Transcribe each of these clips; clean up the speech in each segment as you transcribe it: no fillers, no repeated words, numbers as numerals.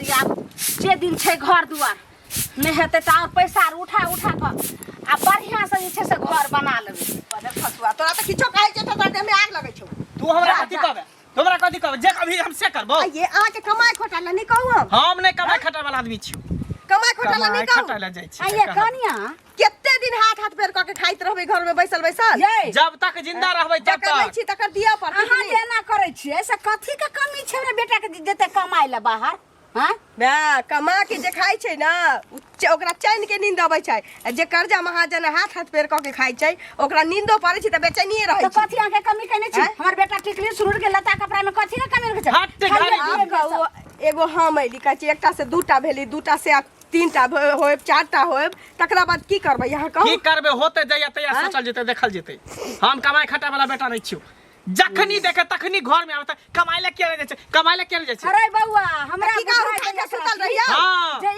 करिया जे दिन छे घर दुआर नहीं हेते त और पैसा उठा उठा क आ बढ़िया से जे छे से घर बना लेबे बड़े फसुआ तोरा त किछो कहै छै त देह में आग लगै छौ तू हमरा कथि कहबे तोरा कथि कहबे जे कभी हम से करबो ये आ के कमाई खोटाला नहीं कहू हम नहीं कमाई खटा वाला आदमी छी कमाई खोटाला नहीं कहू खटा ले जाय छी ये कनिया केते दिन हाथ हाथ पैर क के खाइत रहबे घर में बैसल बैसल जब तक जिंदा रहबै तब तक नहीं छी तकर दिया पर अहाँ जेना करै छियै से कथि के कमी छै रे बेटा के जेते कमाई ले बाहर हां बे कमा के जे खाइ छै ना ओकरा चैन के नींद अबै छै जे कर्जा महाजन हाथ हाथ पैर क के खाइ छै ओकरा नींदो पड़ै छै त बेचैनिए रहै छै तो कथि आके कमी कने छी हमर बेटा टिकली सुरुर के लता कपड़ा में कथि के कमी रखे छै एगो हम ऐली कहै छी एकटा से दूटा भेली दूटा से तीनटा होय चारटा होय तकरा बाद की करबै यहाँ कहू की करबे होते जइया तइया सोचल जेते देखल जेते हम कमाई खटा वाला बेटा नहीं छी जखनी देखे तखनी घर में आवत कमाई ले के जाय छै कमाई ले के जाय छै अरे बउआ हमरा की का उठा के सुतल रहिया हां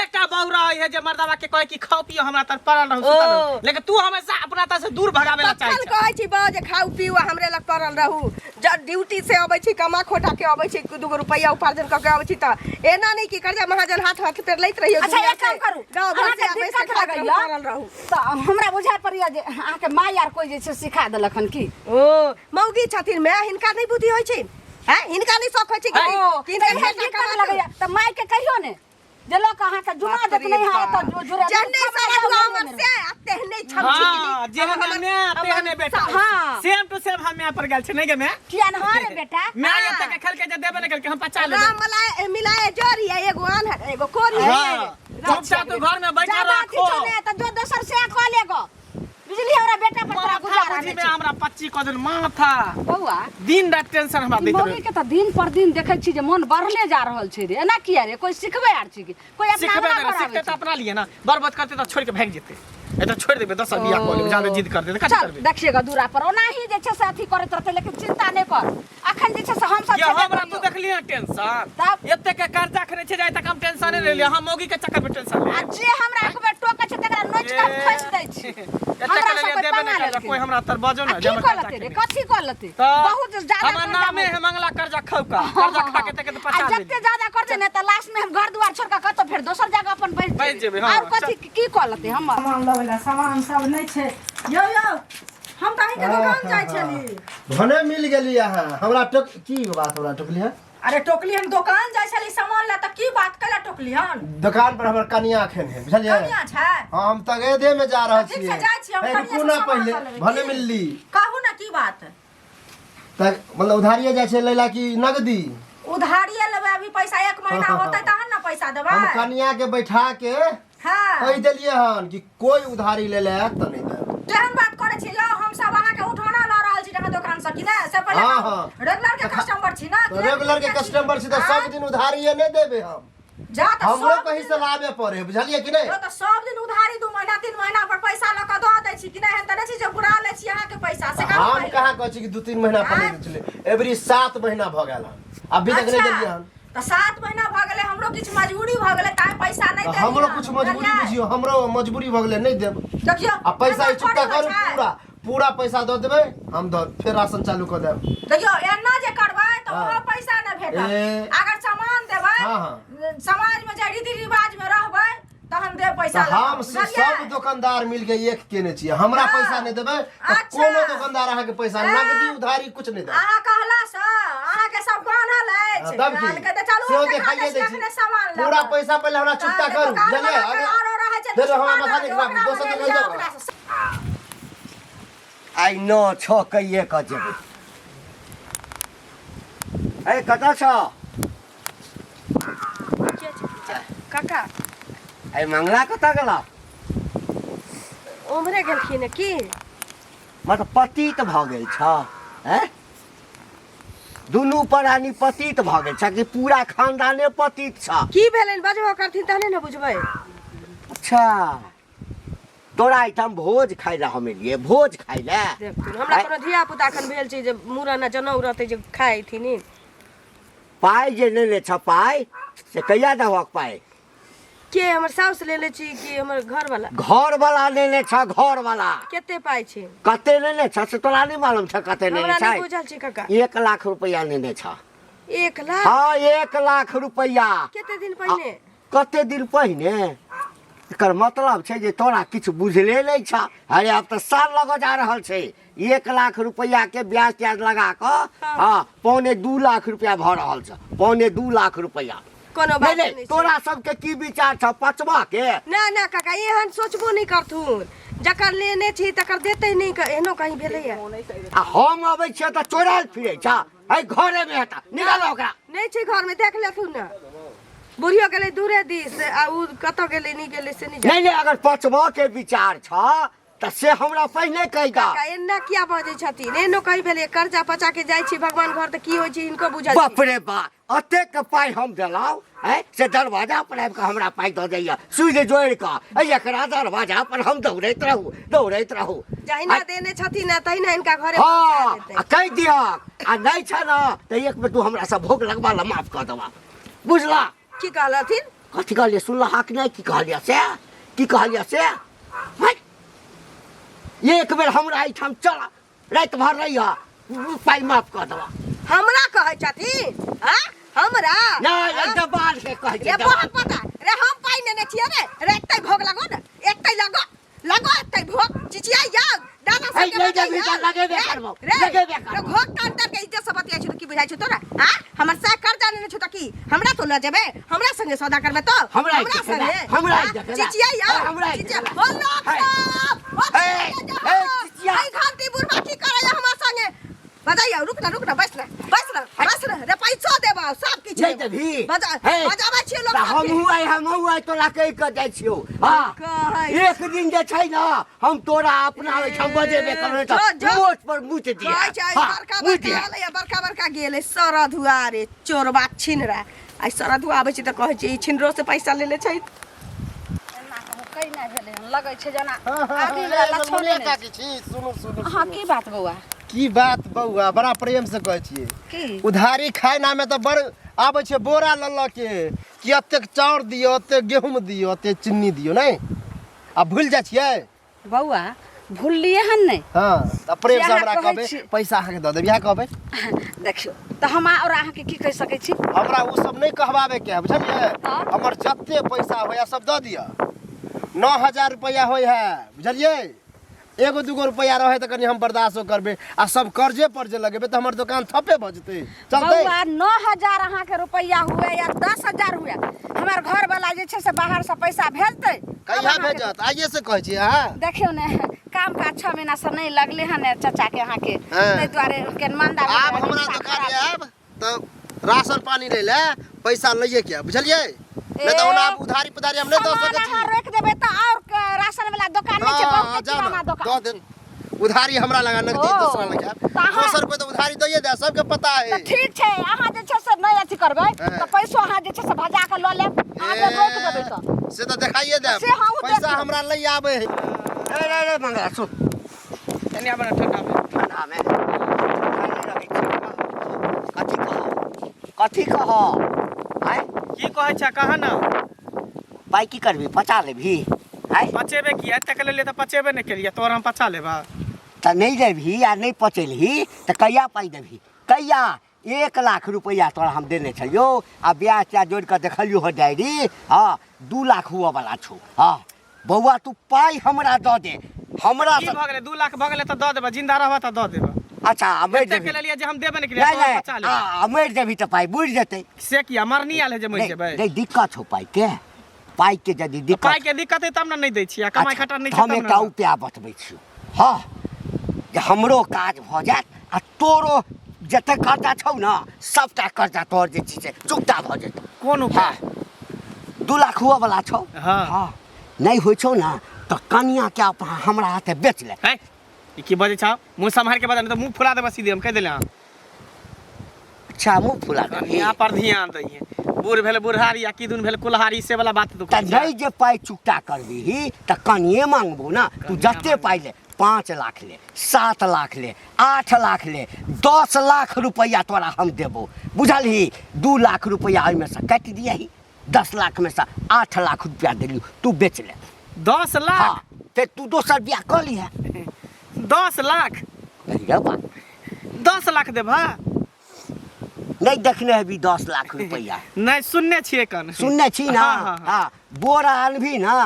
एकटा बहुरा है जे मर्दावा के कहे कि खाओ पियो हमरा तर पड़ल रहू सुतल लेकिन तू हमेशा अपना तर से दूर भगावे ला चाहे छै कहै छी बा जे खाओ पियो हमरे लग पड़ल रहू जब ड्यूटी से आबै छी कमा खोटा के आबै छी 2 रुपया उपार्जन क के आबै छी त एना नहीं कि कर्जा महाजन हाथ हाथ पैर लैत रहियो अच्छा एक काम करू गांव घर से आबै से पड़ल रहू त हमरा बुझा पड़िया जे आहा के माय यार कोई जे छै सिखा देलखन की ओ मौगी छथिन मैं हिनका नहीं बुद्धि होय छै हैं हिनका नहीं शौक होय छै कि किन लगैया त माय के कहियो ने जे लोग अहाँ के जुमा देत नहीं है त जुरे जन्ने सारा हमर से आते नहीं छम छी हां जे ने तेहने बेटा हां सेम टू सेम हम यहां पर गेल छै नहीं गे मैं किया न रे बेटा मैं एते के खेल के जे देबे न खेल के हम पचा लेबे राम मलाई मिलाए जोरी है एगो आन है एगो कोरी है चुपचाप तू घर में बैठा रखो त जो दोसर से क लेगो बिजली हमरा बेटा पर तोरा गुजारा नहीं में हमरा 25 क दिन माथा बउआ दिन रात टेंशन हमरा दैत मौगी के त दिन पर दिन देखै छी जे मन बढ़ले जा रहल छै रे एना किया रे कोई सिखबै आर छी कोई अपना सिखबे हमरा नहीं सिखते त अपना लिए ना बर्बाद करते त छोड़ के भाग जेते ए त छोड़ देबे 10 साल बियाह कर लेबे जाने जिद कर दे कथि करबे देखिएगा दूरा पर ओना ही जे छै से अथी करैत रहते लेकिन चिंता नहीं कर अखन जे छै से हम सब ये हमरा तू देखलिए टेंशन तब एते के कर्जा खने छै जाय त हम टेंशन नहीं ले हम मौगी के चक्कर में टेंशन ले आ जे हमरा एक बेर टोकै छै तकरा नोच के खस दै छी एते के लिए देबे नहीं कर कोई हमरा तर बाजो ना जे कर्जा रे कथि कर लेते बहुत ज्यादा हमर नामे है मंगला कर्जा खौका कर्जा खा के तक पचा ले जत्ते ज्यादा कर दे ने त लास्ट में हम घर दुआर छोड़ के कतो फिर दोसर जगह अपन बैठ जेबे हां और कथि की कर लेते हम सामान लबेला सामान सब नहीं छै यो हम त अहीं के दुकान जाय छली भने मिल गेली यहाँ हमरा की बात हमरा टोकली है अरे टोकली हम दुकान जाय छली सामान ला त की बात कला टोकली हन दुकान पर हमर कनिया अखन है बुझलिए कनिया छै हम त गए में जा रहल ठीक छी से जाय छी हम कनिया से रुकू ना सामान पहले लऽ लेबै। भने मिलली कहू ना की बात त मतलब उधारिये जाय छै लैला की नगदी उधारिये लेबै अभी पैसा 1 महीना होतै तहन ना पैसा देबै हम कनिया के बैठा के हां कह देलिए हन कि कोई उधारी ले ले त नहीं दे केहन बात करे छी लो हम सब अहाँ के उठाना ला रहल छी जगह दुकान से कि ना से पहले हाँ। रेगुलर के कस्टमर छी ना तो रेगुलर के कस्टमर छी त सब दिन उधारिये नहीं देबे हम जा त हमरो सब कहीं से लावे पड़े बुझलिए कि नहीं तो सब दिन उधारी 2 महीना 3 महीना पर पैसा ल के द दै छी कि नहीं त नहीं छी जे बुरा ले छी अहाँ के पैसा से हम कहाँ कहै छी कि 2-3 महीना पहले चले एवरी 7 महीना भ गेल अभी तक नहीं देलिए हम तो 7 महीना भ गेले हमरो किछ मजबूरी भ गेले काहे पैसा नहीं दे हमरो कुछ मजबूरी बुझियो हमरो मजबूरी भ गेले नहीं देब देखियो आ पैसा चुकता करू पूरा पैसा दे देबे हम फिर राशन चालू कर देब देखियो एना जे करबै त वहाँ पैसा न भेटत अगर सामान देबै समाज में जे रीति रिवाज में रहबै तहन दे पैसा हम सब दुकानदार मिल के एक केने छी हमरा पैसा नहीं देबे त कोनो दुकानदार अहाँ के पैसा नगदी उधारी कुछ नहीं दे अहाँ कहला से अहाँ के सब बान्हल अछि तब की के त चलू सेहो हम देखाइए दै छी सामान ले पूरा पैसा पहले हमरा चुकता करू बुझलिए दे दो हमरा मसाले खराब दोसर के दे आई न छ कहिए क जेबै ए कता छ काका आई मंगला कता गेला उम्हरे गेलखिन की मतलब पतित भ गेल छ हैं दुनू प्राणी पतित भ गेल छ कि पूरा खानदाने पतित छ की भेलन बजबो करथिन तहने न बुझबै अच्छा तोरा आइटम भोज खाइ ला हम एलिए भोज खाइ ला देखथुन हमरा कोनो धिया पुता खन भेल छै जे मूरन जनौ रहतै जे खाइथिन पाइ जे लेले छ पाइ से कहिया देबक पाइ के हमर साउस लेले छी कि हमर घर वाला लेले छ घर वाला केते पाइ छै कते लेले छ से तोरा नहीं मालूम छ कते लेले हमरा छ नहीं बुझल छै काका 1 लाख रुपया लेने छ 1 लाख हाँ 1 लाख रुपया। कते दिन पहिने? कते दिन पहिने? एकर मतलब छै जे तोरा किछु बुझले नहीं छ। अरे अब तो साल लग जा रहल छै। 1 लाख रुपया के ब्याज त्याज लगा क हाँ 2.25 लाख रुपया भ रहल छ। 2.25 लाख रुपया। कोनो बात नहीं, नहीं तोरा सबके की विचार छ पचवा के? ना ना काका एहन सोचबो नहीं करथुन। जकर लेने छी तकर देते नहीं एहनो कहीं भेलैया। आ हम अबै छियै त चोराल फिरै छ। है घरे में हटा निकाल ओकरा। नहीं छी घर में देख लेथुन ना। बुढ़ियो गेलै दूरे दिस आ उ कत गेलै नहीं गेलै से नहीं नहीं अगर पचवा के विचार छ त से हमरा पहले कहि दा। काका एना किया बजै छथिन? एनो कहीं भेलै कर्जा पचा के जाइ छी भगवान घर त की होय छै इनको बुझल छै। बाप रे बा अते के पाई हम देलाउ है से दरवाजा पर आबि के हमरा पाई द दैया सुई जोड़ के एकरा दरवाजा पर हम दौड़ैत रहू। जहिना देने छथिन ना तहिना इनका घरे हाँ पहुंचा आ कहि दिया आ नहीं छ ना त एक बेर तू हमरा से भोग लगवा ला माफ कर देबा। बुझला? देतै। की कहलथिन? कथी कहलिए सुनला हाक नहीं की कहलिया से? की कहलिया से? हट एक बेर हमरा एठाम चल रात भर रहिया पाई माफ कर देबा। हमरा कहै छथिन? हां हमरा नहीं एकदम बाल के कह ये बहुत पता रे हम पाई नेने छियै रे एकतै भोग लगो ना एकतै लगो एकतै भोग चिचिया याद दादा है नहीं जे भीतर लगेबे करबो लगेबे करबो। भोग कांटर के इज्जत से बतिया छ की बुझाइ छ तोरा? हां हमर सा कर्जा नेने छ त की हमरा तो ल जेबे? हमरा संगे सौदा करबे तो हमरा संगे हमरा चिचिया याद हमरा चिचिया बोलो चिचिया आई घाटी बुढ़वा की करे हमरा संगे बजाइया रुक ना बस ना रे पैसा देबा सब किछ नहीं देबी बजाबे छी लोग हम हुआ तोरा कहि के जाइ छियो। हां एक दिन जे छै ना हम तोरा अपना हम बजेबे करबै त मोच पर मुत दिया। बड़का गेले सरद हुआ रे चोरबा छिनरा आई सरद हुआ आबै छी त कहै छी छिनरो से पैसा लेले छै। एना कहीं नहीं भेले लगै छै जना आदि हाँ, वाला छोड़े मुनिया काकी छी सुनो हां की बात बौआ? की बात बउआ बड़ा प्रेम से कहै छियै। की उधारी खाए ना में तो बड़ आबै छै बोरा ल के कि अतेक चाउर दियो अतेक गेहूं दियो अतेक चीनी दियो नहीं आ भूल जा छियै। बौआ भूललिए हन नहीं। हां त प्रेम से यहाँ हमरा कहै कहबे छी। पैसा अहाँ के द देब। यहाँ कहबे देखियो तो हम और अहाँ के की कह सकै छी? हमरा उ सब नहीं कहबावे के है बुझलिए। हाँ। हमर जत्ते पैसा होया सब द दिया। 9000 रुपया होय है बुझलिए। 1-2 रुपया रहे तो कनी हम बर्दाश्त करबे आ सब कर्जे पर जे लगेबे तो हमर दुकान थपे भ जते चलते। बौआ 9000 अहाँ के रुपया हुए या 10000 हुए हमार घर वाला जे छै से बाहर से पैसा भेजते कहिया भेजत आइए से कहै छी। हां देखियो ने काम का 6 महीना से नहीं लगले हन चाचा के अहाँ के हाँ। तै द्वारे के मंदा आप हमरा दुकान आब तो राशन पानी ले ले पैसा लइए क्या बुझलिए। नहीं तो ना उधारी पुधारी हम नहीं दे सकै छी। रोक देबे तो और राशन वाला दुकान में छै बहुत किराना दुकान दो दिन उधारी हमरा लगा नगदी ओ, दूसरा लगा तो अहाँ- 200 रुपया तो उधारी दइए दे सबके पता तो है। ठीक छै अहाँ जे छै से नहीं अथी करबै हाँ। तो पैसो अहाँ जे छै से भजा के ल लेब अहाँ के रोक देबै तो से तो दिखाइए दे से हाँ, वो पैसा देख- हमरा लई आवे है। रे मंगला सुन तनी अपना ठंडा में ठंडा में कथी कह आय की कहै छ कहा ना पाई की करबी पचा लेबी आय पचेबे किया तक ले त पचेबे नहीं करिया तोर हम पचा लेबा। त नहीं देबी या नहीं पचेलही त कहिया पाई देबी? कहिया? 1 लाख रुपया तोरा हम देने छलियो आ ब्याज त्याज जोड़ के देखलियो हो डायरी। हाँ 2 लाख हुआ वाला छौ। हाँ बउआ तू पाई हमरा द दे हमरा की भ गेले 2 लाख भ गेले त द देबा जिंदा रहबा त द देबा। अच्छा मर तक देबी ले लिया जे हम देबे नहीं करिया नहीं तो पचा ले नहीं मर देबी त पाई बुझ जेतै। से किया मरनी आले जे मर जेबे। नहीं दिक्कत हो पाई के यदि दिक्कत पाई के दिक्कत है तब ना नहीं दै छियै कमाई खटा नहीं छै हम तब एकटा ना। उपाय बतबै छियौ। हाँ जे हमरो काज भ जायत आ तोरो जते कर्जा छौ ना सबटा कर्जा तोर जे छै से चुकता भ जेतौ। कोन हाँ उपाय? 2 लाख हुआ वाला छौ। हाँ। हाँ नहीं होइ छौ ना तो कनिया के अपन हमरा हाथे बेच ले। है ई की बजे छ मुंह संभाल के बजा नहीं तो मुंह फुला देबा सीधे हम कह देले हां। अच्छा मुंह फुला दे यहाँ पर ध्यान दइए बूढ़ भेल बुढ़ारी या किदुन भेल कुल्हारी से वाला बात त नहीं जे पाई चुकता करबीही त कनिए मांगबो ना तू जते पाई ले 5 लाख ले 7 लाख ले 8 लाख ले 10 लाख रुपया तोरा हम देबो बुझलही। 2 लाख रुपया ओइमे से काटि दियही 10 लाख में से 8 लाख रुपया देलियो तू बेच ले। 10 लाख हाँ फिर तू दोसर बियाह कर लिहे। 10 लाख कहिया बात 10 लाख देबा नहीं देखने अभी 10 लाख रुपया नहीं सुनने छिए कन सुनने छी ना हाँ, हाँ, हाँ। हाँ बोरा आनभी ना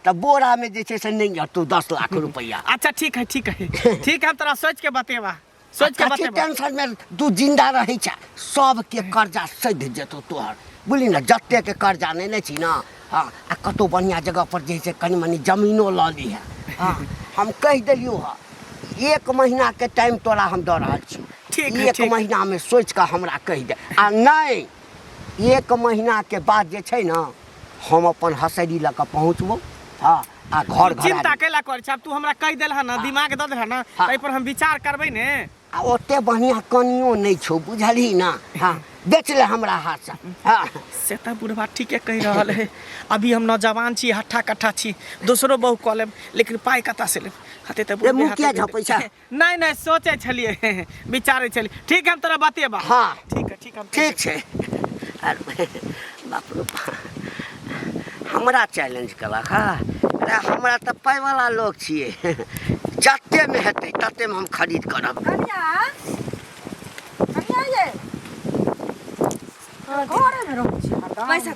तो बोरा में जे से नहीं हटू 10 लाख रुपया अच्छा ठीक है ठीक हम तोरा सोच के बतेबा सोच के कथी बतेबा टेंशन में तू जिंदा रही छा सबके कर्जा सध जेतो तोहर बुझली ना जत्ते के कर्जा नहीं छी ना हाँ आ कतो बढ़िया जगह पर जैसे कनी मनी जमीनो ल ली है हाँ हम कह दिलियो है 1 महीना के टाइम तोरा हम दे रहा छी ठीक है, 1 ठीक। महीना में सोच के हमरा कह दे आ नहीं 1 महीना के बाद जे छै ना हम अपन हसैरी लऽ कऽ पहुँचबो हाँ आ घर चिंता कैला कर छ तू हमरा कह देल है ना दिमाग दे दे ना हाँ। एहि पर हम विचार करबै ने आ ओते बढ़िया कनियो नहीं छौ बुझली ना हाँ बेच ले हमरा हाथ से हाँ से त बुढ़वा ठीके कहि रहल है अभी हम नौजवान छी हट्ठा कट्ठा छी दूसरो बहु कऽ लेब लेकिन पाइ कतऽ से लेब हते त रे मुँह किया झपै छै नहीं सोचे छलिए विचारे छलिए ठीक हम तोरा बतेबा हाँ ठीक हम ठीक छै अरे बाप रे बाप हमरा चैलेंज कलक हाँ अरे हमरा तऽ पाइ वाला लोग छियै जते में हेतै तते में हम खरीद करब कनिया ये घरे में रहै छी पैसा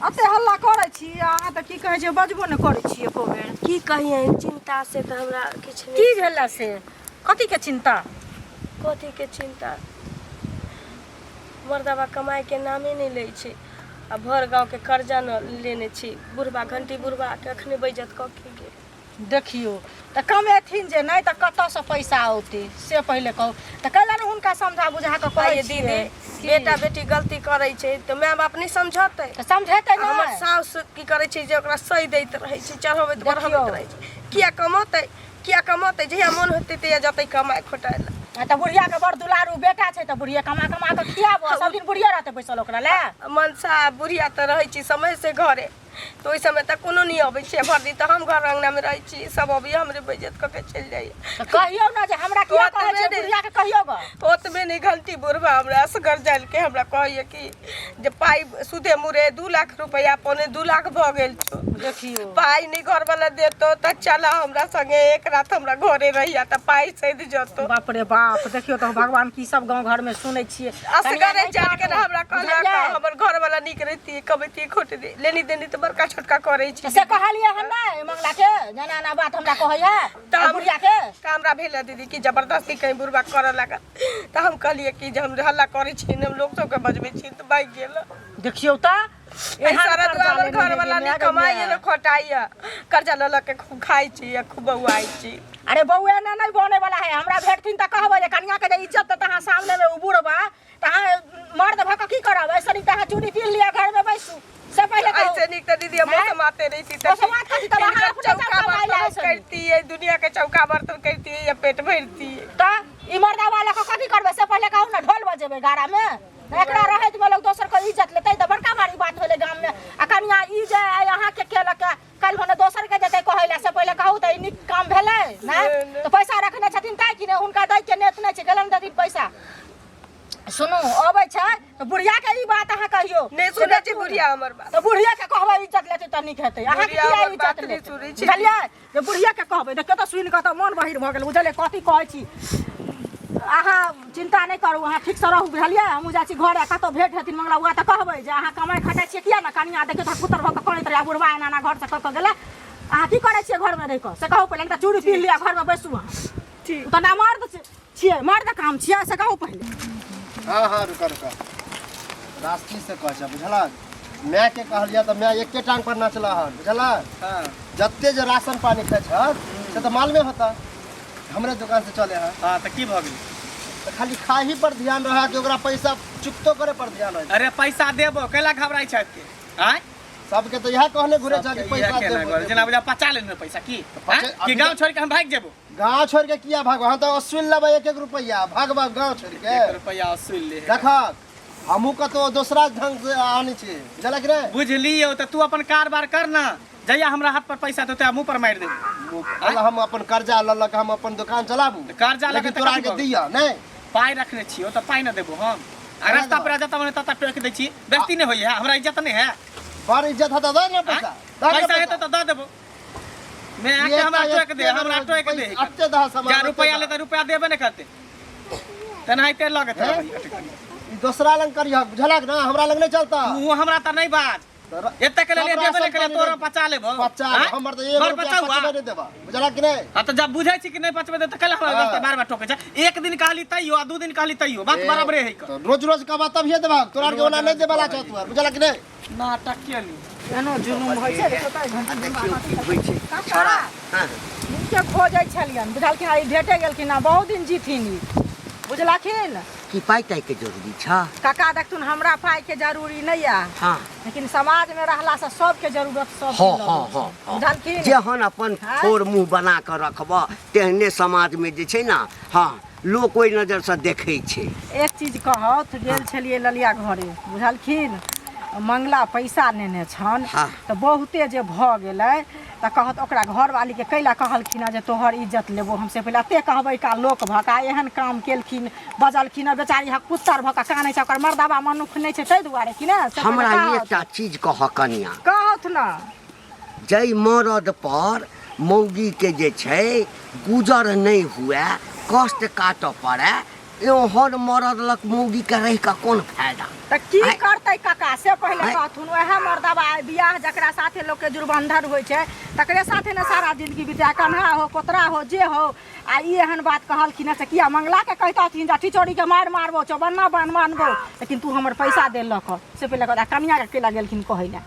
अते हल्ला करै छी अहाँ तऽ की कहै छै बजबो नहि करै छी एको बेर की कहिए चिंता से तो हमरा किछ की भेला से कथी के चिंता कथी के चिंता मर्दवा कमाई के नामे नहीं लै छै आ भर गांव के कर्जा न लेने छी बुढ़बा घंटी बुढ़बा के अखने बैजत क के गेल देखियो तऽ कमेथिन जे नहि तऽ कतऽसँ पैसा औतै से पहिले कहू तऽ कैला ने हुनका समझा बुझा कऽ कहै ये दीदी बेटा बेटी गलती करै छै तऽ माय बाप नहीं समझतै तऽ समझेतै ने हमर साउस की करै छै जे ओकरा सही दैत रहै छै चढ़बैत बढ़बैत रहै छै किया कमतै जहिया मन होतै तहिया जतै कमाइ खोटाइ लए तऽ बुढ़िया के बड़ दुलारू बेटा छै तऽ बुढ़िया कमा कऽ खियाबो सब दिन बुढ़िया रहतै बैसल ओकरा लए मनसा बुढ़िया तऽ रहै छी समय से घरे तो ओहि समय तक कोनो नहीं अबै छै भर दिन तऽ हम घर अंगना में रहै छी सब अभी हमरे बेइज्जत कऽ के चलि जाइए तऽ कहियो ना जे हमरा किया कहै छै बुढ़िया के कहियो ग ओतबे नहीं घंटी बुढ़बा हमरा असगर जाइल के हमरा कहैए कि जे पाइ सुदे मुरे 2 लाख रुपया पौने 2 लाख भऽ गेल छौ देखियो पाइ नहीं घर वाला देतो तऽ चला हमरा संगे एक रात हमरा घरे रहिया तऽ पाइ सैध जतो बाप रे बाप देखियो तऽ भगवान की सब गांव घर में सुनै छियै असगरे जान के हमरा कहला हमर घर वाला निक रहती कबैती खोट दे लेनी देनी तऽ बड़का छोटका करै छी से कहलिए हम नहीं मंगला के जना ना बात हमरा कहैया तऽ बुढ़िया के हमरा भेल दीदी कि जबरदस्ती कहीं बुढ़बा करऽ लगा तऽ हम कहलिए कि जे हम हल्ला करै छी हम लोग सबके बजबै छी तऽ बाइक गेल देखियो तऽ सारा दुआर घर वाला नहीं कमाइए न खोटाइए कर्जा ल के खूब खाइ छी या खूब बउआइ छी अरे बउआ ने नहीं बने वाला है हमरा भेटथिन त कहबै जे कन्या के जे इज्जत त तहां सामने में उबुरबा तहां मर्द भक की करब ऐसे नहीं तहां चूड़ी पीन लिया घर में बैसू से पहले ऐसे नहीं तो दीदी हम समाते रही थी तो समाज खाती त बाहर अपने चौका बर्तन करती है दुनिया के चौका बर्तन करती है या पेट भरती है त ई मर्दा वाला को कथी करबे से पहले कहू ना ढोल बजेबे गारा में एकरा रहे त लोग दोसर को इज्जत लेतै त बड़का भारी बात होले गांव में आ कन्या ई जे यहां के केलक कल भने दोसर के जेतै कहैला से पहले कहू त ई निक काम भेलै ना तो पैसा रखने छथिन ताकि कि ने हुनका दै के नेत नै छै गलन ददी पैसा सुनु अबै छै त बुढ़िया के ई बात अहाँ कहियो नहीं सुनै छी बुढ़िया हमर बात तो बुढ़िया के कहबै इज्जत लेतै त निक हेतै अहाँ के किया इज्जत नहीं सुनै छी बुझलियै जे बुढ़िया के कहबै देखियो त सुनि क त मन बहिर भ गेल बुझलियै कथी कहै छी अहाँ चिंता नहीं करू अहाँ ठीक से रहू बुझलियै हमहूँ जाइ छी घरे कतौ भेट हेथिन मंगला हुआ तऽ कहबै जे अहाँ कमाइ खटाइ छियै किया ने कनिया देखियौ तऽ पुतर भऽ कऽ करैत रहिया बुढ़बा एना घर से कऽ गेलै अहाँ की करै छियै घरमे रहि कऽ से कहू पहिले तऽ चूड़ी पीन लिअ घरमे बैसू अहाँ ठीक तऽ ना मर्द छियै मर्द काम छियै से कहू पहिले हाँ रुका रास्ती से कह छ बुझलक मैं के कहलिया तो मैं एके टांग पर नचला हन बुझलक हां जत्ते जे राशन पानी खाइ छ से तो माल में होता हमरे दुकान से चले है हां त की भ गेल तो खाली खाही पर ध्यान रहा कि ओकरा पैसा चुकतो करे पर ध्यान रहे अरे पैसा देबो कैला घबराई छै के आय सबके तो यह कहले घुरे जा कि पैसा दे जना बजा 50 लेने पैसा की कि गांव छोड़ के हम भाग जेबो गांव छोड़ के किया भागो हम तो असूल लेबै 1 रुपया भागबा गांव छोड़ के 1 रुपया असूल ले देख हमहू का तो दूसरा ढंग से आनी छी बुझल कि रे बुझलियो त तू अपन कारोबार कर ना जइया हमरा हाथ पर पैसा तो मुंह पर मार दे हम अपन कर्जा ल के हम अपन दुकान चलाबू कर्जा लगे लेकिन तोरा के दिया नहीं पाई रखने छियो त पाई न देबो हम रास्ता पर जाता मने तता टोक दै छी बेइज्जती नहीं होई है हमरा इज्जत नहीं है बड़ इज्जत हता दे ना पैसा पैसा है तो दे देबो मैं आके हमरा टोक दे हमरा टोक दे अच्छे दह समाज जा रुपया ले त रुपया देबे नहीं करते तेनाहिते लगत है दूसरा लंग करिया बुझलक ना हमरा लंग नहीं चलता तू हमरा त नहीं बात एते के लिए देबे करे तोरा पचा लेबो हमर तो 1 रुपया पचबे नहीं देबा बुझलक कि नहीं हां त जब बुझै छी कि नहीं पचबे त कल हमरा बार बार टोके छै एक दिन कहली तइयो आ 2 दिन कहली तइयो बात बराबर है तो रोज रोज का बात तब ये देबा तोरा के ओना नहीं देबला छ तू बुझलक कि नहीं नाटक केली एनो जुलुम होइ छै देखो त देखियो की होइ छै छोड़ा हाँ के खोजै छलियन बुझलखिन आई भेटे गेलखिन आ बहुत दिन जीथिन बुझलखिन की पाई ताई के जरूरी छ काका देखथुन हमरा पाई के जरूरी नहीं है हाँ लेकिन समाज में रहला से सबके जरूरत सब हाँ हाँ हाँ बुझलखिन जेहन अपन ठोर मुंह बना कर रखबा तेहने समाज में जे छै ना हाँ लोग ओइ नजर से देखै छै एक चीज कहत गेल छलिए ललिया घरे बुझलखिन मंगला पैसा नेने छन हाँ। तो बहुते जे भ गेलै त कहत ओकरा घरवाली के कैला कहलखिन जे तोहर इज्जत लेबो हमसे पहले ते कहबै का लोक भका एहन काम केलखिन बजलखिन बेचारी हक पुत्तर भका कानै छै ओकर मर्दाबा मनुख नहीं छै तै दुआरे कि ना हमरा एकटा चीज कह कनिया कहत ना जय मरद पर मौगी के जे छै गुजर नहीं हुए कष्ट काट पड़े हर मरद लक मौगी के रह का कौन फायदा त की करतै काका से पहले कहथुन ओहे मर्दाबा बियाह जकरा साथे लोग के जुरबंधन होइ छै तकरे साथे न सारा जिंदगी बिता कन्हा हो कोतरा हो जे हो आ ई एहन बात कहलखिन से किया मंगला के कहतथिन जा टिचोड़ी के मार मारबो चौबन्ना बांध मानबो लेकिन तू हमर पैसा देलक से पहले कहता कनिया के केला गेलखिन कहैला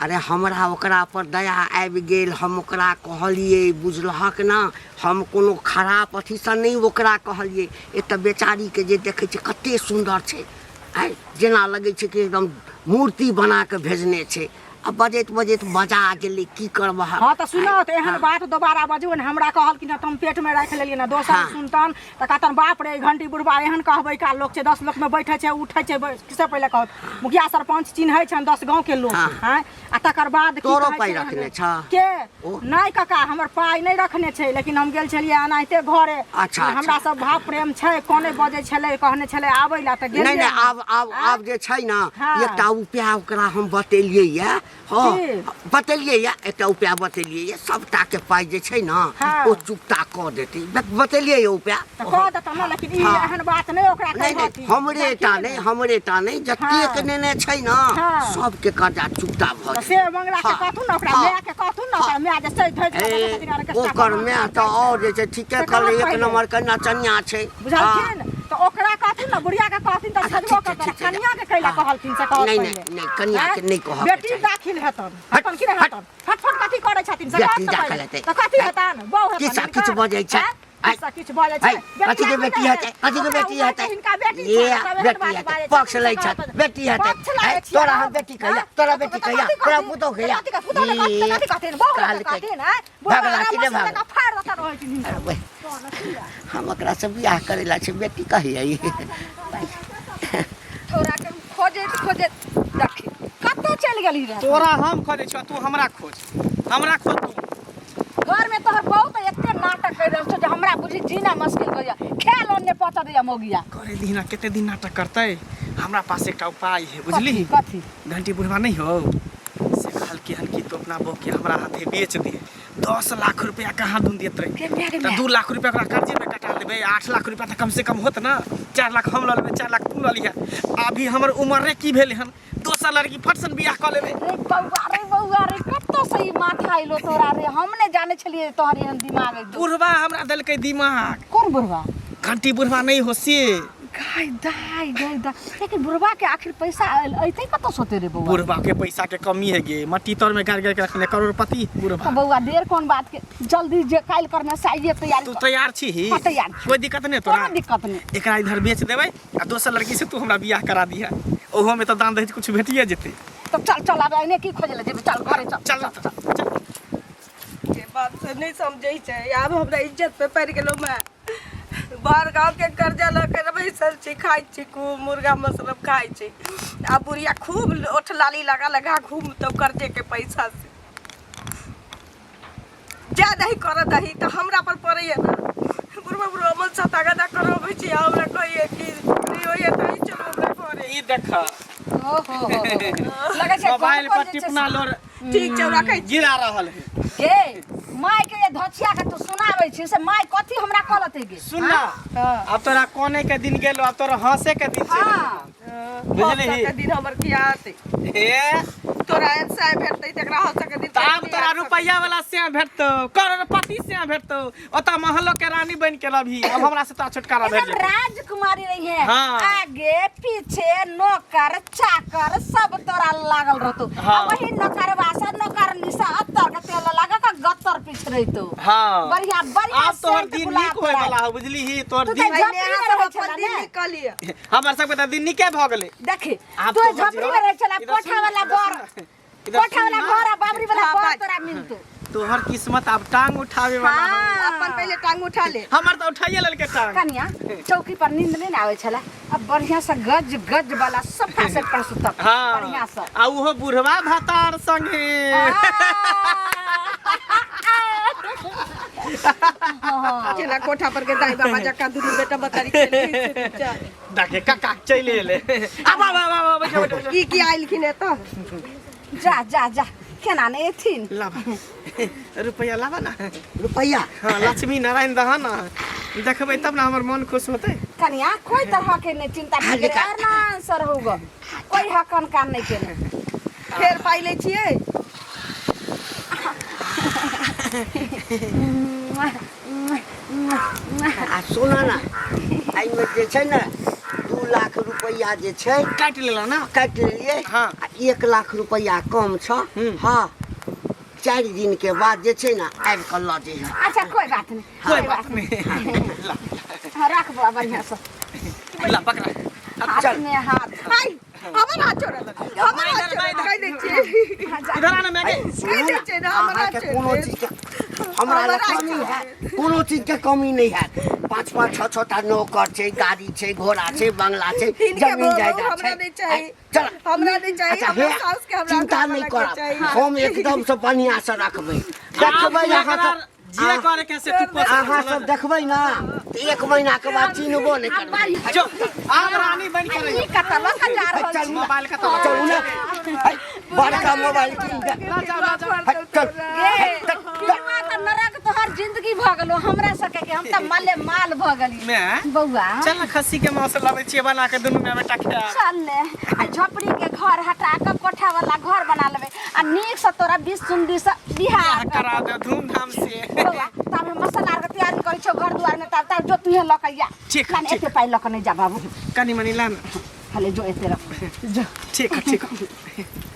अरे हमरा ओकरा पर दया आबि गेल हम ओकरा कहलिए बुझलहक ना हम कोनो खराब अथी से नहीं ओकरा कहलिए एत बेचारी के जे देखे छै कते सुंदर छै आइ जेना लगे छै कि एकदम मूर्ति बना के भेजने छै अब बजैत बजैत बजा गेलै की करबह हाँ तो सुनो तो एहन बात दोबारा बजू ने हमरा कहल कि तुम पेट में रख लेलिए ना दोसर सुनतन त कहतन बाप रे घंटी बुढ़बा एहन कहबै का लोग छै 10 लोग में बैठे छै उठे छै किसे पहले कहत मुखिया सरपंच चिन्है छन 10 गांव के लोग हैं आ तकर बाद की तोरो पाई रखने छ के नहीं काका हमर पाई नहीं रखने छै लेकिन हम गेल छलिए अनाइते घरे हमरा सब भाव प्रेम छै कोने बजे छले कहने छले आबै ला त गेल नहीं नहीं आब जे छै ना एकटा उपाय ओकरा हम बतेलिए या हाँ बतेलिए या एकटा उपाय बतेलिए या सबटा के पाई जे छै ना ओ चुकता क देतै बतेलिए ये उपाय त कह देत ना लेकिन ई एहन बात नहीं ओकरा नहीं हमरे टा नहीं जतेक नेने छै ना सबके कर्जा चुकता भ से मंगला के कहथुन ना ओकरा माय के कहथुन ना ओकरा माय जे सही धइ ओकर माय त और जे छै ठीके कहले एक नंबर के नचनिया छै बुझलखिन तो ओकरा कहथुन ना बुढ़िया के कहथिन त सजबो कर कन्या के कैला कहलखिन से कहत नहीं कन्या के नहीं कहब बेटी दाखिल हेतन हटन कि हटन फटफट कथि करै छथिन से बेटी दाखिल हेतै त कथि हेतन बहु हेतन किछ बजै छै ऐसा किछ बजै छै कथि के बेटी हेतै कथि के बेटी हेतै ये बेटी हेतै पक्ष लै छै बेटी हेतै तोरा हम बेटी कहिया तोरा बेटी कहिया तोरा पुतो कहिया भगला कि नहीं भगला हम ओकरा से बियाह करेला छै बेटी कहिया थोड़ा के खोजे खोजे देखी कत्तो चल गेली रे तोरा हम खोजै छ तू हमरा खोज तू घर में तोहर बहुत एते नाटक कर रहल छ जे हमरा बुझी जीना मुश्किल हो जा खेल ओने पचा दिया मोगिया करे दीना केते दिन नाटक करतै हमरा पास एकटा उपाय है बुझली कथी घंटी बुढ़वा नहीं हो से कहल कि हन की तो अपना बो के हमरा हाथे बेच दे 10 लाख रुपया कहाँ दूं देत रहे त 2 लाख रुपया ओकरा कर्जे में कटा देबे 8 लाख रुपया त कम से कम होत ना 4 लाख हम ल लेबे 4 लाख तू ल लिया अभी हमर उम्र रे की भेले हन दोसर लड़की फटसन बियाह क लेबे रे बउआ रे कत्तो सही माथा आइलो तोरा रे हम ने जाने छलिए तोहर एहन दिमाग है बुढ़वा हमरा देलकै दिमाग कौन बुढ़वा घंटी बुढ़वा नहीं हो से गाय दाई लेकिन बुढ़वा के आखिर पैसा ऐते कत्तो सोते रे बउआ बुढ़वा के पैसा के कमी है गे मट्टी तोर में गाड़ के रखने करोड़पति बुढ़वा तो बउआ देर कौन बात के जल्दी जे काल करना चाहिए तैयारी तू तैयार छी ही तैयार कोई दिक्कत नहीं तोरा कोई दिक्कत नहीं एकरा इधर बेच देबै आ दोसर लड़की से तू हमरा बियाह करा दिया ओहो में तो दान दहेज कुछ भेटिए जेते तो चल अब आइने की खोजे ले जेबे चल घरे चल के बात से नहीं समझै छै आब हमरा इज्जत पे पड़ गेलो मैं बाहर गांव के कर्जा ल के बैसल छी खाइ छी खूब मुर्गा मसलब खाइ छी आ बुढ़िया खूब ओठ लाली लगा घूम तो कर्जे के पैसा से जा नहीं कर दही तो हमरा पर पड़ैए ना बुढ़वा मन से तगदा करबै छी हमरा कहिए कि होइए त चलो हमरा घरे ई देख ओहो लगे छै मोबाइल पर टिपना लोर ठीक छै रखै छी गिरा रहल है के माय के ये धछिया के तू सुनाबै छी से माय कथी हमरा कहलत है गे सुन ना अब तोरा कोने के दिन गेलो अब तोरा हंसे के दिन चल बुझली ही के दिन हमर की आते ए तोरा ऐसा भेटतै तकरा हंस के दिन तब तोरा रुपया वाला से भेटतो करोड़पति से भेटतो ओता महलो के रानी बन के रही अब हमरा से तो छुटकारा भेट एकदम राजकुमारी रही है हाँ। आगे पीछे नौकर चाकर सब तोरा लागल रहतो हाँ। वही नौकर वासा नौकर निसा अत्तर के तेल लगा के गत्तर पीछ रहितो हां बढ़िया बढ़िया अब तोहर दिन निक होय वाला हो बुझली ही तोहर तू दिन तो झपड़ी में रहे अपन छला दिन ने निकल लिया हमर सब के दिन निके भ गेले देखे आप तू तो झपड़ी में रहे छला इधर कोठा सुन, वाला इधर घर सुन, इधर कोठा सुन वाला ना। घर आ बाबरी वाला हाँ, घर बात। तोरा मिलतो तोहर किस्मत अब टांग उठावे वाला हो। हां अपन पहले टांग उठा ले हमर तो उठाइए लेल के टांग कन्या चौकी पर नींद नहीं आवे छला अब बढ़िया से गज गज वाला सोफा सेट पर सुतब बढ़िया हां से आ उहो बुढ़वा भातार संगे चला कोठा पर के दाई बाबा जक्का दुनु बेटा बतारी खेली देखे काका चले ले अब बैठो बैठो की आइल खिने तो जा जा जा केना ने एथिन लावा रुपया लावा ना रुपया हाँ लक्ष्मी नारायण दहा ना देखबै तब ना हमर मन खुश होते कन्या कोई तरह के नहीं चिंता हाँ, करे ना सर होगा कोई हकन काम नहीं केने फेर पाइ ले छियै आ सुन ना एहिमे जे छै ने 2 लाख रुपया जे छै काट लेला ना काटि लेलियै हाँ। आ 1 लाख रुपया कम छ हाँ 4 दिन के बाद जे छै ने आबि कऽ लऽ जइहे अच्छा कोई बात नहीं कोई बात नहीं हाँ, रख बा बढ़िया से ला पकड़ा हाथ में हाथ आई हमर हाथ छोड़ हमर हाथ छोड़ कहि दै छियै हाँ, जा। इधर आना मैगे कहि दै छियै ना हमर हाथ अहाँके कोनो छोड़ चीज के हमरा लग कमी है कोनो चीज के कमी नहीं है 5-5 6-6 टा नौकर छै गाड़ी छै घोड़ा छै बंगला छै जमीन जायदाद हमरा नहीं छै चाहिए चल हमरा नहीं चाहिए अच्छा हमरा हे साउस के हमरा चिंता घर नहीं वाला के करब चाहिए। हम एकदम से बढ़िया से रखबै देखबै अहाँ सब जे करे के से तू अहाँ सब देखबै ना तो 1 महीना के बाद चिन्हबो नहीं करबै जो आग रानी बन के रही ई कतल का जा रहल चल छी मोबाइल का तो चलू ना है, बड़का मोबाइल कीन दे है, चल पीवा त नरक तोहर जिंदगी भ गेलो हमरा सके के हम त माले माल भ गेली मैं बौआ चल ना खस्सी के मांस लावे छिए बना के दुनु में बेटा खा चल ले आ झोपड़ी के घर हटा के कोठा वाला घर बना लेबे आ नीक से तोरा 20 सुंदी से बिहार करा दे धूमधाम से बौआ तब हम मसाला के तैयारी करै छौ घर दुआर में तब जो तू ल के या ठीक, लान ठीक। एते पाई ल के नहीं जा बाबू कनी मनी लान खाली जो एते रख जो ठीक है